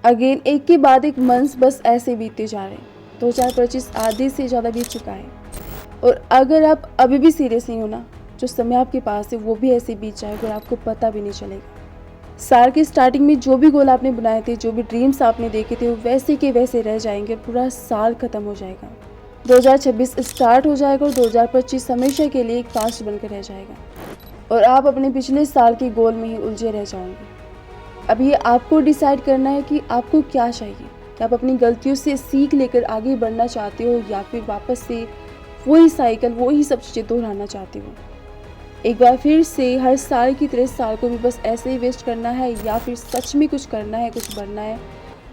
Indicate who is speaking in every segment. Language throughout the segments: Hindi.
Speaker 1: अगेन एक के बाद एक मंथ्स बस ऐसे बीतते जा रहे हैं। 2025 आधे से ज़्यादा बीत चुका है और अगर आप अभी भी सीरियस नहीं हो ना, जो समय आपके पास है वो भी ऐसे बीत जाएगा और आपको पता भी नहीं चलेगा। साल की स्टार्टिंग में जो भी गोल आपने बनाए थे, जो भी ड्रीम्स आपने देखे थे, वो वैसे के वैसे रह जाएंगे। पूरा साल ख़त्म हो जाएगा, 2026 स्टार्ट हो जाएगा और 2025 हमेशा के लिए एक पास्ट बनकर रह जाएगा और आप अपने पिछले साल के गोल में ही उलझे रह जाओगे। अब ये आपको डिसाइड करना है कि आपको क्या चाहिए, कि आप अपनी गलतियों से सीख लेकर आगे बढ़ना चाहते हो या फिर वापस से वही साइकिल, वही सब चीज़ें दोहराना चाहते हो। एक बार फिर से हर साल की तरह साल को भी बस ऐसे ही वेस्ट करना है या फिर सच में कुछ करना है, कुछ बनना है।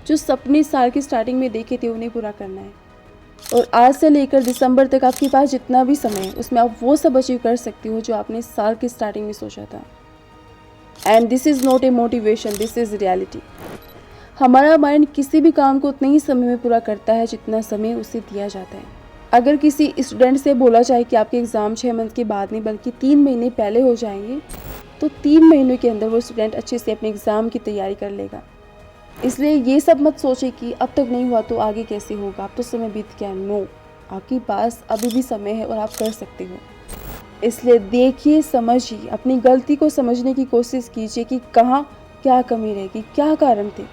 Speaker 1: जो सपने साल की स्टार्टिंग में देखे थे उन्हें पूरा करना है और आज से लेकर दिसंबर तक आपके पास जितना भी समय है उसमें आप वो सब अचीव कर सकते हो जो आपने साल की स्टार्टिंग में सोचा था। And this is not a motivation, this is reality. हमारा माइंड किसी भी काम को उतने ही समय में पूरा करता है जितना समय उसे दिया जाता है। अगर किसी स्टूडेंट से बोला जाए कि आपके एग्ज़ाम 6 मंथ के बाद नहीं बल्कि 3 महीने पहले हो जाएंगे, तो 3 महीनों के अंदर वो स्टूडेंट अच्छे से अपने एग्ज़ाम की तैयारी कर लेगा। इसलिए ये सब मत सोचिए कि अब तक नहीं हुआ तो आगे कैसे होगा, अब तो समय बीत गया। नो, आपके पास अभी भी समय है और आप कर सकते हो। इसलिए देखिए, समझिए, अपनी गलती को समझने की कोशिश कीजिए कि कहाँ क्या कमी रहेगी, क्या कारण थे।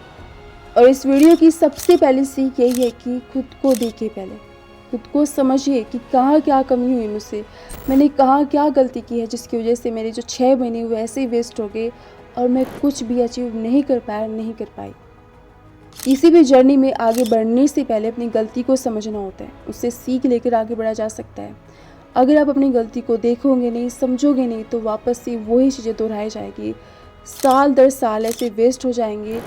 Speaker 1: और इस वीडियो की सबसे पहली सीख यही है कि खुद को देखिए, पहले खुद को समझिए कि कहाँ क्या कमी हुई मुझसे, मैंने कहाँ क्या गलती की है जिसकी वजह से मेरे जो 6 महीने हुए ऐसे ही वेस्ट हो गए और मैं कुछ भी अचीव नहीं कर पाया, नहीं कर पाई। किसी भी जर्नी में आगे बढ़ने से पहले अपनी गलती को समझना होता है, उससे सीख लेकर आगे बढ़ा जा सकता है। अगर आप अपनी गलती को देखोगे नहीं, समझोगे नहीं, तो वापस से वही चीज़ें दोहराई जाएगी। साल दर साल ऐसे वेस्ट हो जाएंगे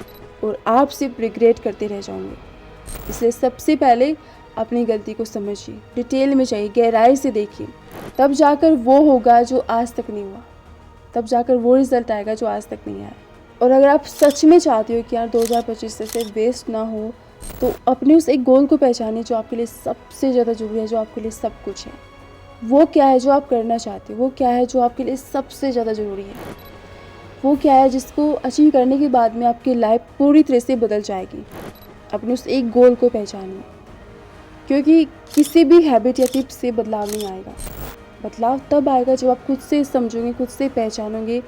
Speaker 1: और आप सिर्फ रिग्रेट करते रह जाओगे। इसलिए सबसे पहले अपनी गलती को समझिए, डिटेल में जाइए, गहराई से देखिए, तब जाकर वो होगा जो आज तक नहीं हुआ, तब जाकर वो रिज़ल्ट आएगा जो आज तक नहीं आया। और अगर आप सच में चाहते हो कि यार 2025 से वेस्ट ना हो, तो अपने उस एक गोल को पहचानिए जो आपके लिए सबसे ज़्यादा ज़रूरी है, जो आपके लिए सब कुछ है। वो क्या है जो आप करना चाहते हो, वो क्या है जो आपके लिए सबसे ज़्यादा ज़रूरी है, वो क्या है जिसको अचीव करने के बाद में आपकी लाइफ पूरी तरह से बदल जाएगी। अपने उस एक गोल को पहचानिए, क्योंकि किसी भी हैबिट या टिप से बदलाव नहीं आएगा। बदलाव तब आएगा जब आप खुद से समझोगे, खुद से पहचानोगे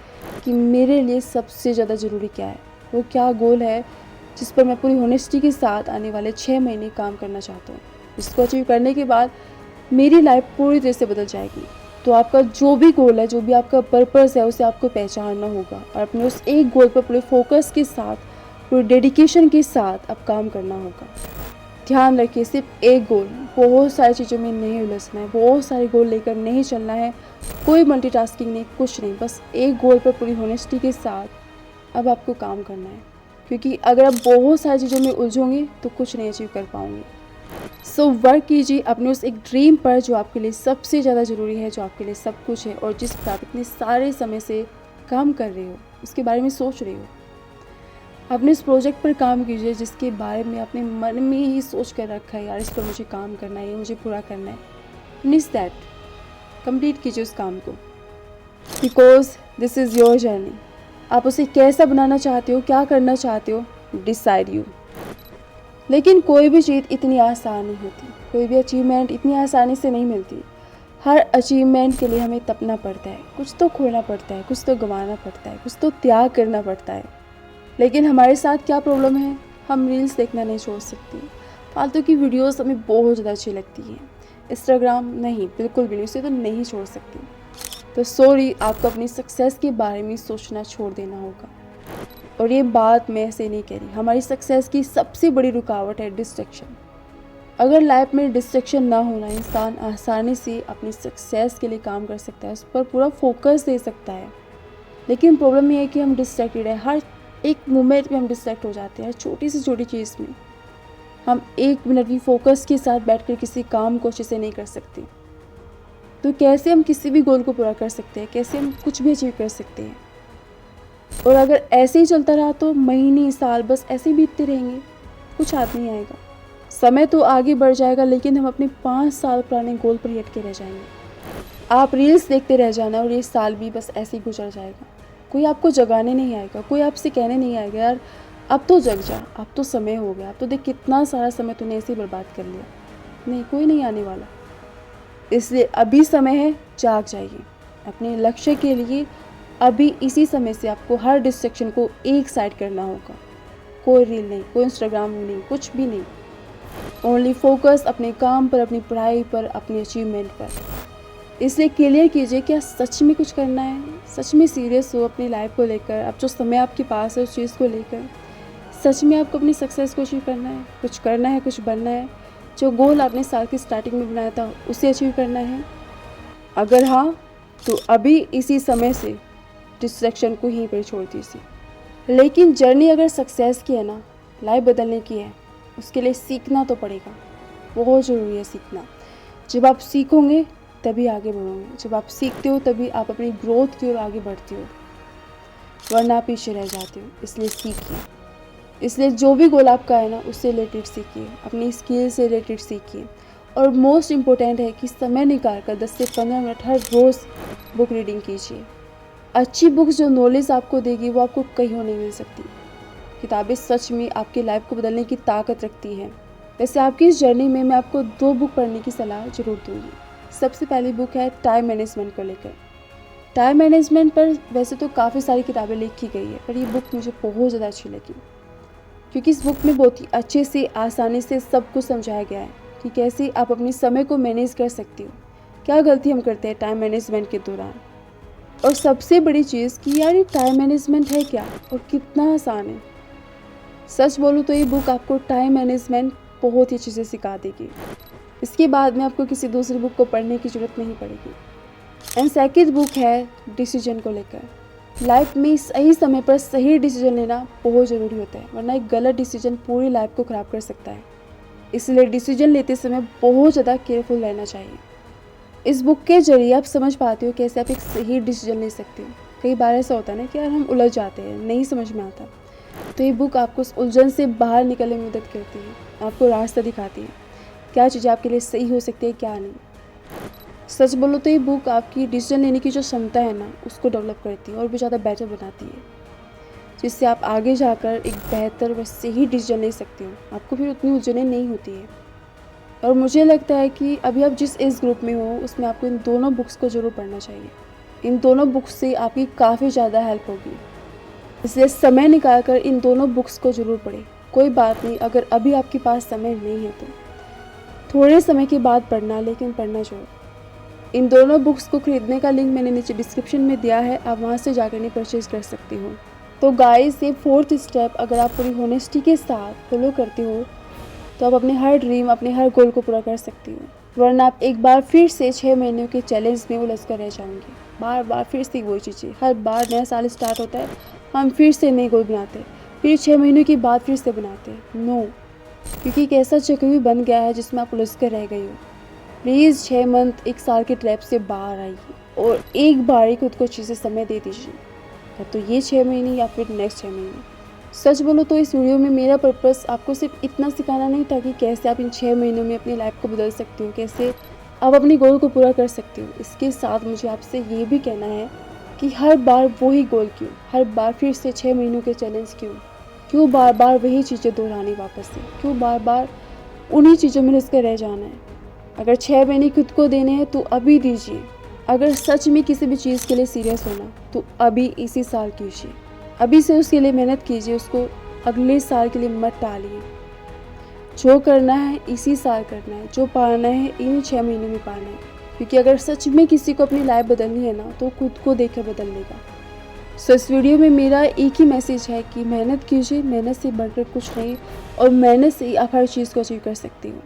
Speaker 1: कि मेरे लिए सबसे ज़्यादा ज़रूरी क्या है, वो क्या गोल है जिस पर मैं पूरी होनेस्टी के साथ आने वाले 6 महीने काम करना चाहता हूँ। इसको अचीव करने के बाद मेरी लाइफ पूरी तरह से बदल जाएगी। तो आपका जो भी गोल है, जो भी आपका पर्पस है, उसे आपको पहचानना होगा और अपने उस एक गोल पर पूरे फोकस के साथ, पूरे डेडिकेशन के साथ अब काम करना होगा। ध्यान रखिए, सिर्फ एक गोल, बहुत सारी चीज़ों में नहीं उलझना है, बहुत सारे गोल लेकर नहीं चलना है, कोई मल्टीटास्किंग नहीं, कुछ नहीं, बस एक गोल पर पूरी होनेस्टी के साथ अब आपको काम करना है। क्योंकि अगर आप बहुत सारी चीज़ों में उलझोगे तो कुछ नहीं अचीव कर पाओगे। सो वर्क कीजिए अपने उस एक ड्रीम पर जो आपके लिए सबसे ज़्यादा ज़रूरी है, जो आपके लिए सब कुछ है और जिस पर आप इतने सारे समय से काम कर रहे हो, उसके बारे में सोच रहे हो। अपने इस प्रोजेक्ट पर काम कीजिए जिसके बारे में अपने मन में ही सोच कर रखा है, यार इस पर मुझे काम करना है, ये मुझे पूरा करना है। फिनिश दैट, कंप्लीट कीजिए उस काम को, because this is your journey. आप उसे कैसा बनाना चाहते हो, क्या करना चाहते हो, डिसाइड यू। लेकिन कोई भी चीज़ इतनी आसान नहीं होती, कोई भी अचीवमेंट इतनी आसानी से नहीं मिलती। हर अचीवमेंट के लिए हमें तपना पड़ता है, कुछ तो खोना पड़ता है, कुछ तो गंवाना पड़ता है, कुछ तो त्याग करना पड़ता है। लेकिन हमारे साथ क्या प्रॉब्लम है, हम रील्स देखना नहीं छोड़ सकती, फालतू की वीडियोस हमें बहुत ज़्यादा अच्छी लगती हैं। इंस्टाग्राम नहीं, बिल्कुल भी नहीं, उसे तो नहीं छोड़ सकती। तो सॉरी, आपको अपनी सक्सेस के बारे में सोचना छोड़ देना होगा। और ये बात मैं ऐसे नहीं कह रही, हमारी सक्सेस की सबसे बड़ी रुकावट है डिस्ट्रैक्शन। अगर लाइफ में डिस्ट्रैक्शन ना होना, इंसान आसानी से अपनी सक्सेस के लिए काम कर सकता है, उस पर पूरा फोकस दे सकता है। लेकिन प्रॉब्लम ये है कि हम डिस्ट्रैक्टेड है, हर एक मोमेंट में हम डिस्ट्रैक्ट हो जाते हैं, छोटी से छोटी चीज़ में। हम 1 मिनट भी फोकस के साथ बैठकर किसी काम को अच्छे से नहीं कर सकते। तो कैसे हम किसी भी गोल को पूरा कर सकते हैं, कैसे हम कुछ भी अचीव कर सकते हैं। और अगर ऐसे ही चलता रहा तो महीने, साल बस ऐसे ही बीतते रहेंगे, कुछ हाथ नहीं आएगा। समय तो आगे बढ़ जाएगा लेकिन हम अपने 5 साल पुराने गोल पर ही अटके रह जाएंगे। आप रील्स देखते रह जाना और ये साल भी बस ऐसे ही गुजर जाएगा। कोई आपको जगाने नहीं आएगा, कोई आपसे कहने नहीं आएगा यार अब तो जग जा, अब तो समय हो गया, अब तो देख कितना सारा समय तूने ऐसे ही बर्बाद कर लिया। नहीं, कोई नहीं आने वाला। इसलिए अभी समय है, जाग जाइए अपने लक्ष्य के लिए। अभी इसी समय से आपको हर डिस्ट्रैक्शन को एक साइड करना होगा। कोई रील नहीं, कोई इंस्टाग्राम नहीं, कुछ भी नहीं। ओनली फोकस अपने काम पर, अपनी पढ़ाई पर, अपनी अचीवमेंट पर। इसलिए क्लियर कीजिए क्या सच में कुछ करना है, सच में सीरियस हो अपनी लाइफ को लेकर। अब जो समय आपके पास है उस चीज़ को लेकर सच में आपको अपनी सक्सेस को अचीव करना है, कुछ करना है, कुछ बनना है। जो गोल आपने साल की स्टार्टिंग में बनाया था उसे अचीव करना है। अगर हाँ, तो अभी इसी समय से डिस्ट्रैक्शन को यहीं पर छोड़ दीजिए। लेकिन जर्नी अगर सक्सेस की है ना, लाइफ बदलने की है, उसके लिए सीखना तो पड़ेगा। बहुत ज़रूरी है सीखना। जब आप सीखोगे तभी आगे बढ़ोगे। जब आप सीखते हो तभी आप अपनी ग्रोथ की ओर आगे बढ़ते हो, वरना पीछे रह जाते हो। इसलिए सीखिए। इसलिए जो भी गोल आपका है ना, उससे रिलेटेड सीखिए, अपनी स्किल से रिलेटेड सीखिए। और मोस्ट इम्पोर्टेंट है कि समय निकाल कर 10 से 15 मिनट हर रोज़ बुक रीडिंग कीजिए। अच्छी बुक्स जो नॉलेज आपको देगी वो आपको कहीं नहीं मिल सकती। किताबें सच में आपकी लाइफ को बदलने की ताकत रखती है। वैसे आपकी इस जर्नी में मैं आपको 2 बुक पढ़ने की सलाह जरूर दूंगी। सबसे पहली बुक है टाइम मैनेजमेंट को लेकर। टाइम मैनेजमेंट पर वैसे तो काफ़ी सारी किताबें लिखी गई है, पर ये बुक मुझे बहुत ज़्यादा अच्छी लगी, क्योंकि इस बुक में बहुत ही अच्छे से, आसानी से सब कुछ समझाया गया है कि कैसे आप अपने समय को मैनेज कर सकते हो, क्या गलती हम करते हैं टाइम मैनेजमेंट के दौरान। और सबसे बड़ी चीज़ कि यार ये टाइम मैनेजमेंट है क्या और कितना आसान है। सच बोलूँ तो ये बुक आपको टाइम मैनेजमेंट बहुत ही अच्छे से सिखा देगी। इसके बाद में आपको किसी दूसरी बुक को पढ़ने की ज़रूरत नहीं पड़ेगी। एंड सेकंड बुक है डिसीजन को लेकर। लाइफ में सही समय पर सही डिसीजन लेना बहुत ज़रूरी होता है, वरना एक गलत डिसीजन पूरी लाइफ को ख़राब कर सकता है। इसलिए डिसीजन लेते समय बहुत ज़्यादा केयरफुल रहना चाहिए। इस बुक के जरिए आप समझ पाते हो कैसे आप एक सही डिसीजन ले सकते हो। कई बार ऐसा होता है ना कि यार हम उलझ जाते हैं, नहीं समझ में आता, तो ये बुक आपको उस उलझन से बाहर निकलने में मदद करती है, आपको रास्ता दिखाती है क्या चीज़ें आपके लिए सही हो सकती है, क्या नहीं। सच बोलो तो ये बुक आपकी डिसीजन लेने की जो क्षमता है ना, उसको डेवलप करती है और भी ज़्यादा बेटर बनाती है, जिससे आप आगे जाकर एक बेहतर व सही डिसीजन ले सकते हो। आपको फिर उतनी उलझनें नहीं होती है। और मुझे लगता है कि अभी आप जिस एज ग्रुप में हो उसमें आपको इन दोनों बुक्स को ज़रूर पढ़ना चाहिए। इन दोनों बुक्स से आपकी काफ़ी ज़्यादा हेल्प होगी। इसलिए समय निकाल कर इन दोनों बुक्स को ज़रूर पढ़ें। कोई बात नहीं अगर अभी आपके पास समय नहीं है तो थोड़े समय के बाद पढ़ना, लेकिन पढ़ना ज़रूर। इन दोनों बुक्स को खरीदने का लिंक मैंने नीचे डिस्क्रिप्शन में दिया है, आप वहाँ से जाकर नहीं परचेज़ कर सकते हो। तो गाइस, ये 4th स्टेप अगर आप पूरी होनेस्टी के साथ फॉलो करते हो तो आप अपने हर ड्रीम, अपने हर गोल को पूरा कर सकती हो। वरना आप एक बार फिर से 6 महीनों के चैलेंज में उलझ कर रह जाएंगे। बार बार फिर से वही चीज़ें, हर बार नया साल स्टार्ट होता है हम फिर से नए गोल बनाते हैं, फिर 6 महीनों के बाद फिर से बनाते हैं। नो, क्योंकि एक ऐसा चक्र भी बन गया है जिसमें आप उलझ कर रह गई हो। प्लीज़ 6 मंथ एक साल के ट्रैप से बाहर आइए और एक बार ही खुद को अच्छे से समय दे दीजिए, या तो ये 6 महीने या फिर नेक्स्ट 6 महीने। सच बोलो तो इस वीडियो में मेरा पर्पस आपको सिर्फ इतना सिखाना नहीं था कि कैसे आप इन 6 महीनों में अपनी लाइफ को बदल सकते हो, कैसे आप अपनी गोल को पूरा कर सकते हो। इसके साथ मुझे आपसे ये भी कहना है कि हर बार वही गोल क्यों, हर बार फिर से 6 महीनों के चैलेंज क्यों बार बार वही चीज़ें दोहरानी वापस से, क्यों बार बार उन्हीं चीज़ों में घुस कर रह जाना है। अगर 6 महीने खुद को देने हैं तो अभी दीजिए। अगर सच में किसी भी चीज़ के लिए सीरियस होना तो अभी इसी साल कीजिए, अभी से उसके लिए मेहनत कीजिए, उसको अगले साल के लिए मत टालिए। जो करना है इसी साल करना है, जो पाना है इन 6 महीनों में पाना है। क्योंकि अगर सच में किसी को अपनी लाइफ बदलनी है ना तो खुद को देखकर बदल लेगा। सो इस वीडियो में मेरा एक ही मैसेज है कि मेहनत कीजिए, मेहनत से बढ़कर कुछ नहीं, और मेहनत से ही आप हर चीज़ को अचीव कर सकती हो।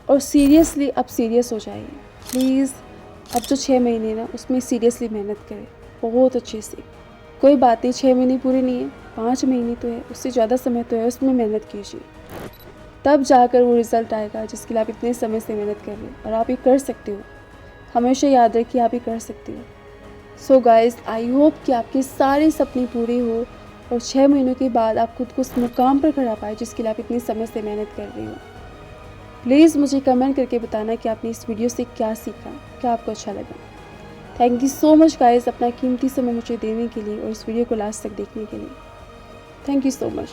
Speaker 1: और सीरियसली आप सीरियस हो जाइए प्लीज़। अब जो 6 महीने ना उसमें सीरियसली मेहनत करें बहुत अच्छे से। कोई बात नहीं, 6 महीने पूरे नहीं है, 5 महीने तो है, उससे ज़्यादा समय तो है, उसमें मेहनत कीजिए, तब जाकर वो रिज़ल्ट आएगा जिसके लिए आप इतने समय से मेहनत कर रहे हो। और आप ये कर सकते हो, हमेशा याद रखिए आप ये कर सकते हो। सो गाइस, आई होप कि आपके सारे सपने पूरे हो और 6 महीनों के बाद आप खुद को उस मुकाम पर खड़ा पाए जिसके लिए आप इतने समय से मेहनत कर रही हो। प्लीज़ मुझे कमेंट करके बताना कि आपने इस वीडियो से क्या सीखा, क्या आपको अच्छा लगा। Thank you so much guys अपना कीमती समय मुझे देने के लिए और इस वीडियो को लास्ट तक देखने के लिए। Thank you so much.